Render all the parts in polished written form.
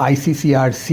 ICCRC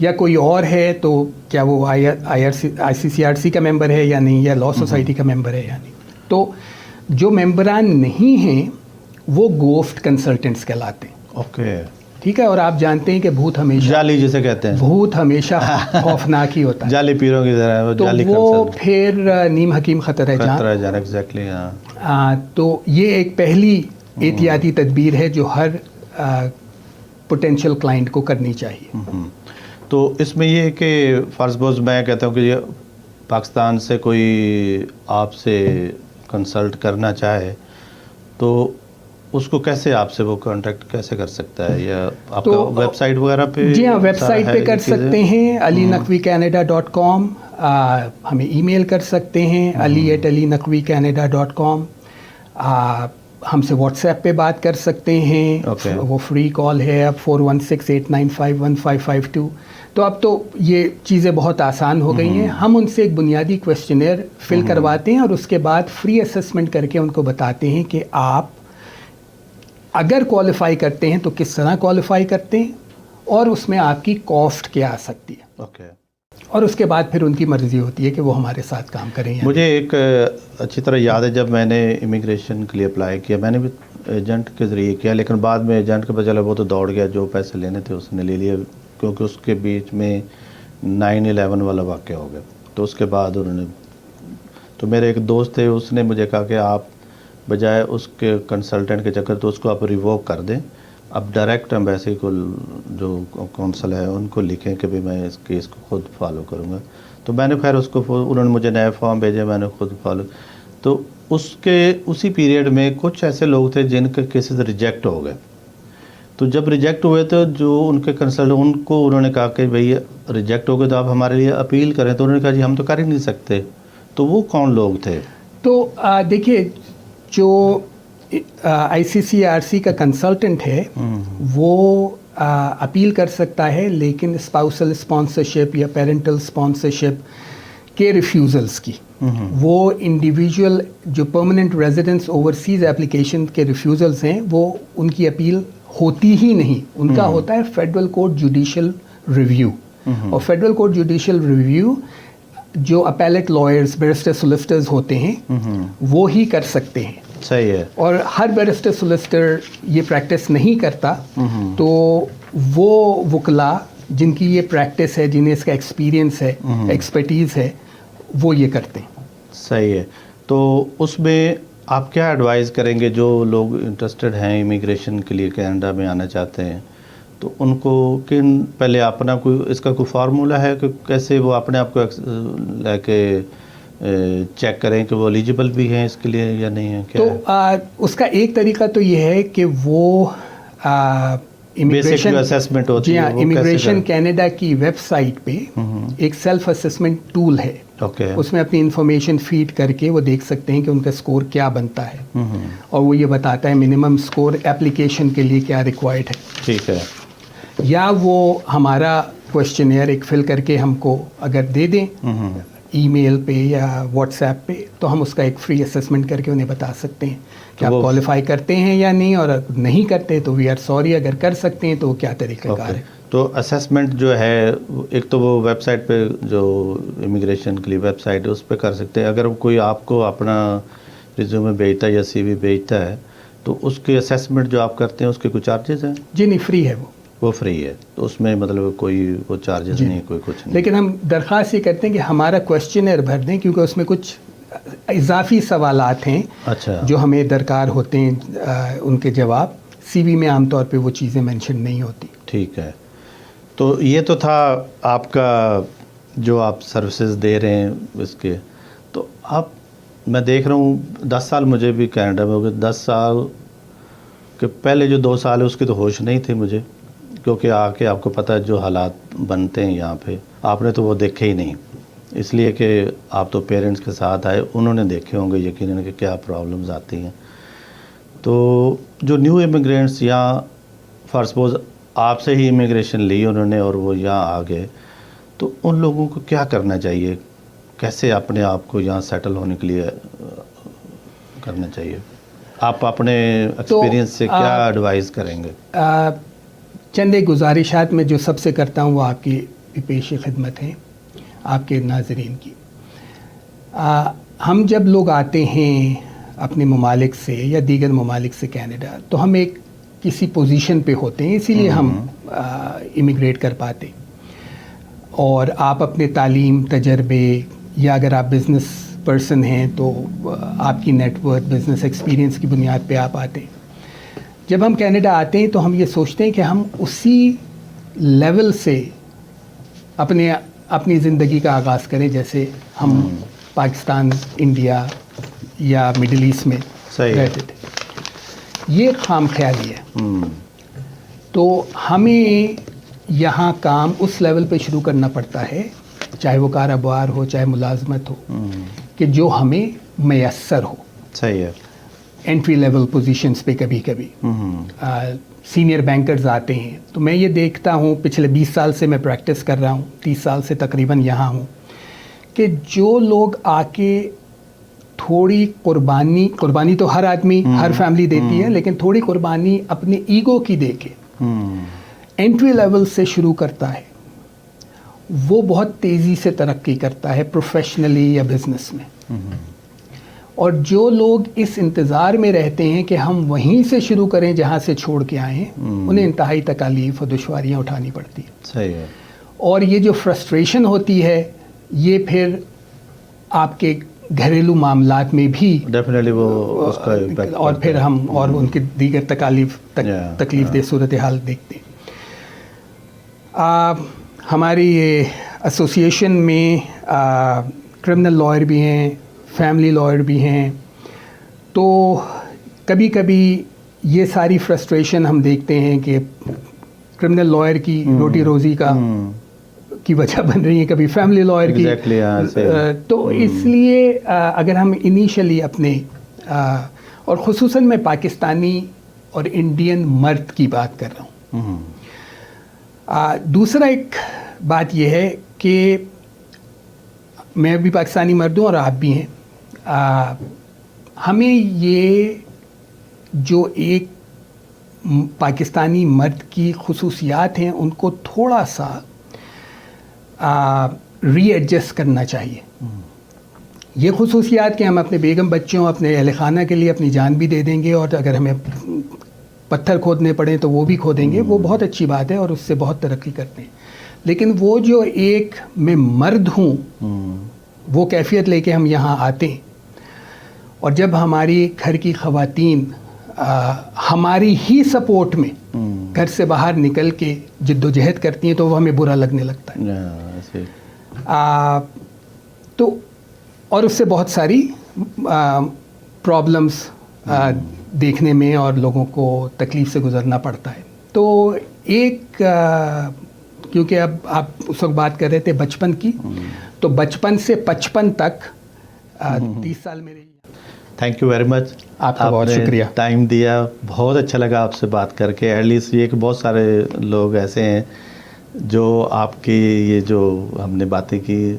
یا کوئی اور ہے تو کیا وہ ICCRC کا ممبر ہے یا نہیں, یا لا سوسائٹی کا ممبر ہے یا نہیں. تو جو ممبران نہیں ہیں وہ گوفٹ کنسلٹنٹس کہلاتے ہیں. اوکے, ٹھیک ہے. اور آپ جانتے ہیں کہ بھوت ہمیشہ جعلی جسے کہتے ہیں, بھوت ہمیشہ خوفناک ہی ہوتا ہے. جعلی پیروں کی طرح, تو وہ پھر نیم حکیم خطرہ جان. ایگزیکٹلی, تو یہ ایک پہلی احتیاطی تدبیر ہے جو ہر پوٹینشیل کلائنٹ کو کرنی چاہیے. تو اس میں یہ کہ فرض بوز میں کہتا ہوں کہ یہ پاکستان سے کوئی آپ سے کنسلٹ کرنا چاہے تو اس کو کیسے آپ سے وہ کانٹیکٹ کیسے کر سکتا ہے, یا آپ کا ویب سائٹ وغیرہ پہ؟ جی ہاں, ویب سائٹ پہ کر سکتے ہیں alinaqvicanada.com. ہمیں ای میل کر سکتے ہیں ali@alinaqvicanada.com. ہم سے واٹس ایپ پہ بات کر سکتے ہیں. وہ فری کال ہے اب 4168951552. تو اب تو یہ چیزیں بہت آسان ہو گئی ہیں. ہم ان سے ایک بنیادی کویسچنر فل کرواتے ہیں اور اس کے بعد فری اسسمنٹ کر کے ان کو بتاتے ہیں کہ آپ اگر کوالیفائی کرتے ہیں تو کس طرح کوالیفائی کرتے ہیں اور اس میں آپ کی کاسٹ کیا آ سکتی ہے. اور اس کے بعد پھر ان کی مرضی ہوتی ہے کہ وہ ہمارے ساتھ کام کریں. مجھے ایک اچھی طرح یاد ہے جب میں نے امیگریشن کے لیے اپلائی کیا, میں نے بھی ایجنٹ کے ذریعے کیا, لیکن بعد میں ایجنٹ کے پتہ چلا وہ تو دوڑ گیا, جو پیسے لینے تھے اس نے لے لیے, کیونکہ اس کے بیچ میں 9/11 والا واقعہ ہو گیا. تو اس کے بعد انہوں نے, تو میرے ایک دوست تھے, اس نے مجھے کہا کہ آپ بجائے اس کے کنسلٹنٹ کے چکر تو اس کو آپ ریووک کر دیں, اب ڈائریکٹ ایمبیسی کو جو کونسل ہے ان کو لکھیں کہ بھئی میں اس کیس کو خود فالو کروں گا. تو میں نے خیر اس کو, انہوں نے مجھے نئے فارم بھیجے, میں نے خود فالو. تو اسی پیریڈ میں کچھ ایسے لوگ تھے جن کے کیسز ریجیکٹ ہو گئے. تو جب ریجیکٹ ہوئے تو جو ان کے کنسلٹ, ان کو انہوں نے کہا کہ بھئی ریجیکٹ ہو گئے تو آپ ہمارے لیے اپیل کریں. تو انہوں نے کہا جی ہم تو کر ہی نہیں سکتے. تو وہ کون لوگ تھے؟ تو دیکھیے, جو ICCRC کا کنسلٹنٹ ہے وہ اپیل کر سکتا ہے, لیکن اسپاؤسل اسپانسرشپ یا پیرنٹل اسپانسرشپ کے ریفیوزلس کی, وہ انڈیویجول جو پرماننٹ ریزیڈنس اوورسیز اپلیکیشن کے ریفیوزلس ہیں وہ ان کی اپیل ہوتی ہی نہیں. ان کا ہوتا ہے فیڈرل کورٹ جوڈیشل ریویو, اور فیڈرل کورٹ جوڈیشل ریویو جو اپیلیٹ لائرز, بیرسٹر سولیسٹرز ہوتے ہیں وہ ہی کر سکتے ہیں. صحیح ہے. اور ہر بیرسٹر سولیسٹر یہ پریکٹس نہیں کرتا, تو وہ وکلا جن کی یہ پریکٹس ہے, جنہیں اس کا ایکسپیرینس ہے, ایکسپرٹیز ہے, وہ یہ کرتے ہیں. صحیح ہے. تو اس میں آپ کیا ایڈوائز کریں گے جو لوگ انٹرسٹڈ ہیں امیگریشن کے لیے کینیڈا میں آنا چاہتے ہیں, تو ان کو پہلے اپنا کوئی اس کا کوئی فارمولہ ہے کہ کیسے وہ اپنے آپ کو لے کے چیک کریں کہ وہ ایلیجیبل بھی ہیں اس کے لیے یا نہیں ہیں؟ تو اس کا ایک طریقہ تو یہ ہے کہ وہ امیگریشن کینیڈا کی ویب سائٹ پہ ایک سیلف اسسمنٹ ٹول ہے. اس میں اپنی انفارمیشن فیڈ کر کے وہ دیکھ سکتے ہیں کہ ان کا سکور کیا بنتا ہے, اور وہ یہ بتاتا ہے منیمم سکور اپلیکیشن کے لیے کیا ریکوائرڈ ہے. ٹھیک ہے. یا وہ ہمارا کویسچنیئر ایک فل کر کے ہم کو اگر دے دیں ای میل پہ یا واٹس ایپ پہ, تو ہم اس کا ایک فری اسسمنٹ کر کے انہیں بتا سکتے ہیں کہ آپ کوالیفائی کرتے ہیں یا نہیں, اور نہیں کرتے تو وی آر سوری, اگر کر سکتے ہیں تو کیا طریقہ کار ہے. تو اسسمنٹ جو ہے ایک تو وہ ویب سائٹ پہ جو امیگریشن کے لیے ویب سائٹ ہے اس پہ کر سکتے ہیں. اگر کوئی آپ کو اپنا ریزیومے بھیجتا ہے یا CV بھیجتا ہے تو اس کے اسسمنٹ جو آپ کرتے ہیں اس کے کوئی چارجز ہیں؟ جی نہیں, فری ہے. وہ فری ہے, تو اس میں مطلب کوئی وہ چارجز نہیں, کوئی کچھ نہیں. لیکن ہم درخواست یہ کرتے ہیں کہ ہمارا کویسچنر بھر دیں, کیونکہ اس میں کچھ اضافی سوالات ہیں جو ہمیں درکار ہوتے ہیں, ان کے جواب CV میں عام طور پہ وہ چیزیں مینشن نہیں ہوتی. ٹھیک ہے. تو یہ تو تھا آپ کا جو آپ سروسز دے رہے ہیں اس کے. تو آپ, میں دیکھ رہا ہوں 10 سال مجھے بھی کینیڈا میں ہو گئے, 10 سال کے پہلے جو 2 سال ہے اس کی تو ہوش نہیں تھی مجھے, کیونکہ آ کے آپ کو پتہ ہے جو حالات بنتے ہیں یہاں پہ, آپ نے تو وہ دیکھے ہی نہیں, اس لیے کہ آپ تو پیرنٹس کے ساتھ آئے, انہوں نے دیکھے ہوں گے یقیناً کہ کیا پرابلمز آتی ہیں. تو جو نیو امیگرینٹس یہاں فار سپوز آپ سے ہی امیگریشن لی انہوں نے اور وہ یہاں آ گئے, تو ان لوگوں کو کیا کرنا چاہیے, کیسے اپنے آپ کو یہاں سیٹل ہونے کے لیے کرنا چاہیے؟ آپ اپنے ایکسپیرینس سے کیا ایڈوائز کریں گے؟ چند ایک گزارشات میں جو سب سے کرتا ہوں وہ آپ کی بھی پیش خدمت ہیں آپ کے ناظرین کی. ہم جب لوگ آتے ہیں اپنے ممالک سے یا دیگر ممالک سے کینیڈا تو ہم ایک کسی پوزیشن پہ ہوتے ہیں, اسی لیے ہم امیگریٹ کر پاتے. اور آپ اپنے تعلیم, تجربے, یا اگر آپ بزنس پرسن ہیں تو آپ کی نیٹ ورتھ, بزنس ایکسپیرینس کی بنیاد پہ آپ آتے ہیں. جب ہم کینیڈا آتے ہیں تو ہم یہ سوچتے ہیں کہ ہم اسی لیول سے اپنی زندگی کا آغاز کریں جیسے ہم پاکستان, انڈیا یا مڈل ایسٹ میں رہتے تھے. یہ خام خیالی ہے. تو ہمیں یہاں کام اس لیول پہ شروع کرنا پڑتا ہے, چاہے وہ کاروبار ہو, چاہے ملازمت ہو, کہ جو ہمیں میسر ہو. صحیح ہے. انٹری لیول پوزیشنز پہ کبھی کبھی سینئر بینکرز آتے ہیں تو میں یہ دیکھتا ہوں, پچھلے 20 سال سے میں پریکٹس کر رہا ہوں, 30 سال سے تقریباً یہاں ہوں, کہ جو لوگ آ کے تھوڑی قربانی تو ہر آدمی, ہر فیملی دیتی ہے, لیکن تھوڑی قربانی اپنے ایگو کی دے کے انٹری لیول سے شروع کرتا ہے, وہ بہت تیزی سے ترقی کرتا ہے پروفیشنلی یا بزنس میں. اور جو لوگ اس انتظار میں رہتے ہیں کہ ہم وہیں سے شروع کریں جہاں سے چھوڑ کے آئے ہیں, انہیں انتہائی تکالیف اور دشواریاں اٹھانی پڑتی ہیں. صحیح ہے. اور یہ جو فرسٹریشن ہوتی ہے یہ پھر آپ کے گھریلو معاملات میں بھی ڈیفینیٹلی وہ اس کا امپیکٹ, اور پھر ہم اور ان کے دیگر تکلیف دہ صورتحال دیکھتے ہیں. ہماری یہ ایسوسیشن میں کرمنل لائر بھی ہیں, فیملی لائر بھی ہیں, تو کبھی کبھی یہ ساری فرسٹریشن ہم دیکھتے ہیں کہ کرمنل لائر کی روٹی روزی کی وجہ بن رہی ہے, کبھی فیملی لائر کی. تو اس لیے اگر ہم انیشلی اپنے اور خصوصاً میں پاکستانی اور انڈین مرد کی بات کر رہا ہوں. دوسرا ایک بات یہ ہے کہ میں بھی پاکستانی مرد ہوں اور آپ بھی ہیں. ہمیں یہ جو ایک پاکستانی مرد کی خصوصیات ہیں ان کو تھوڑا سا ری ایڈجسٹ کرنا چاہیے. یہ خصوصیات کہ ہم اپنے بیگم بچوں, اپنے اہل خانہ کے لیے اپنی جان بھی دے دیں گے, اور اگر ہمیں پتھر کھودنے پڑیں تو وہ بھی کھودیں گے, وہ بہت اچھی بات ہے اور اس سے بہت ترقی کرتے ہیں. لیکن وہ جو ایک میں مرد ہوں وہ کیفیت لے کے ہم یہاں آتے ہیں, اور جب ہماری گھر کی خواتین ہماری ہی سپورٹ میں گھر سے باہر نکل کے جد و جہد کرتی ہیں تو وہ ہمیں برا لگنے لگتا ہے. تو اور اس سے بہت ساری پرابلمس دیکھنے میں اور لوگوں کو تکلیف سے گزرنا پڑتا ہے. تو ایک کیونکہ اب آپ اس وقت بات کر رہے تھے بچپن کی, تو بچپن سے 55 تک 30 سال میں رہی. Thank you very much. آپ کا بہت شکریہ. ٹائم دیا, بہت اچھا لگا آپ سے بات کر کے. ایٹ لیسٹ یہ کہ بہت سارے لوگ ایسے ہیں جو آپ کی یہ جو ہم نے باتیں کی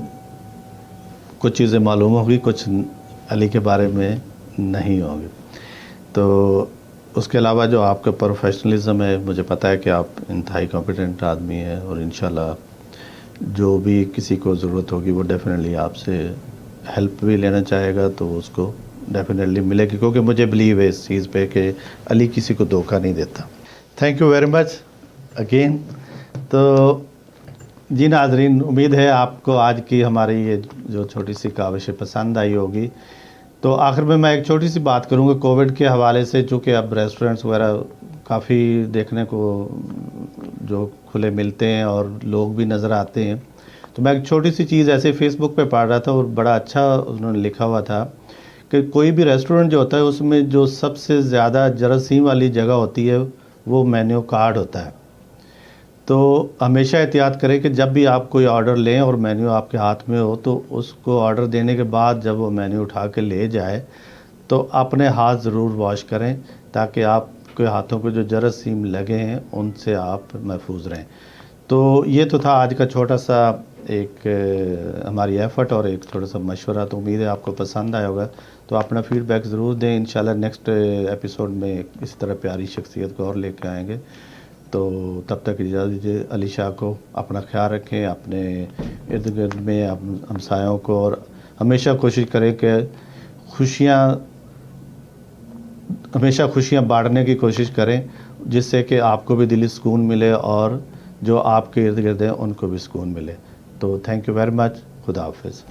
کچھ چیزیں معلوم ہوگی, کچھ علی کے بارے میں نہیں ہوگی. تو اس کے علاوہ جو آپ کا پروفیشنلزم ہے, مجھے پتہ ہے کہ آپ انتہائی کمپیٹنٹ آدمی ہیں, اور انشاءاللہ جو بھی کسی کو ضرورت ہوگی وہ ڈیفینیٹلی آپ سے ہیلپ بھی لینا چاہے گا تو اس کو ڈیفینیٹلی ملے گی, کیونکہ مجھے بلیو ہے اس چیز پہ کہ علی کسی کو دھوکہ نہیں دیتا. Thank you very much again. تو جی ناظرین, امید ہے آپ کو آج کی ہماری یہ جو چھوٹی سی کاوش پسند آئی ہوگی. تو آخر میں ایک چھوٹی سی بات کروں گا کووڈ کے حوالے سے, چونکہ اب ریسٹورنٹس وغیرہ کافی دیکھنے کو جو کھلے ملتے ہیں اور لوگ بھی نظر آتے ہیں. تو میں ایک چھوٹی سی چیز ایسے فیس بک پہ پڑھ رہا تھا اور بڑا اچھا انہوں نے لکھا ہوا تھا کہ کوئی بھی ریسٹورنٹ جو ہوتا ہے اس میں جو سب سے زیادہ جراثیم والی جگہ ہوتی ہے وہ مینیو کارڈ ہوتا ہے. تو ہمیشہ احتیاط کریں کہ جب بھی آپ کوئی آرڈر لیں اور مینیو آپ کے ہاتھ میں ہو تو اس کو آرڈر دینے کے بعد جب وہ مینیو اٹھا کے لے جائے تو اپنے ہاتھ ضرور واش کریں, تاکہ آپ کے ہاتھوں کو جو جراثیم لگے ہیں ان سے آپ محفوظ رہیں. تو یہ تو تھا آج کا چھوٹا سا ایک ہماری ایفرٹ اور ایک تھوڑا سا مشورہ. تو امید ہے آپ کو پسند آیا ہوگا. تو اپنا فیڈ بیک ضرور دیں. انشاءاللہ نیکسٹ ایپیسوڈ میں اسی طرح پیاری شخصیت کو اور لے کے آئیں گے. تو تب تک اجازت دیجیے علی شاہ کو، اپنا خیال رکھیں، اپنے ارد گرد میں ہمسایوں کو، اور ہمیشہ کوشش کریں کہ ہمیشہ خوشیاں بانٹنے کی کوشش کریں، جس سے کہ آپ کو بھی دلی سکون ملے اور جو آپ کے ارد گرد ہیں ان کو بھی سکون ملے. تو تھینک یو ویری مچ. خدا حافظ.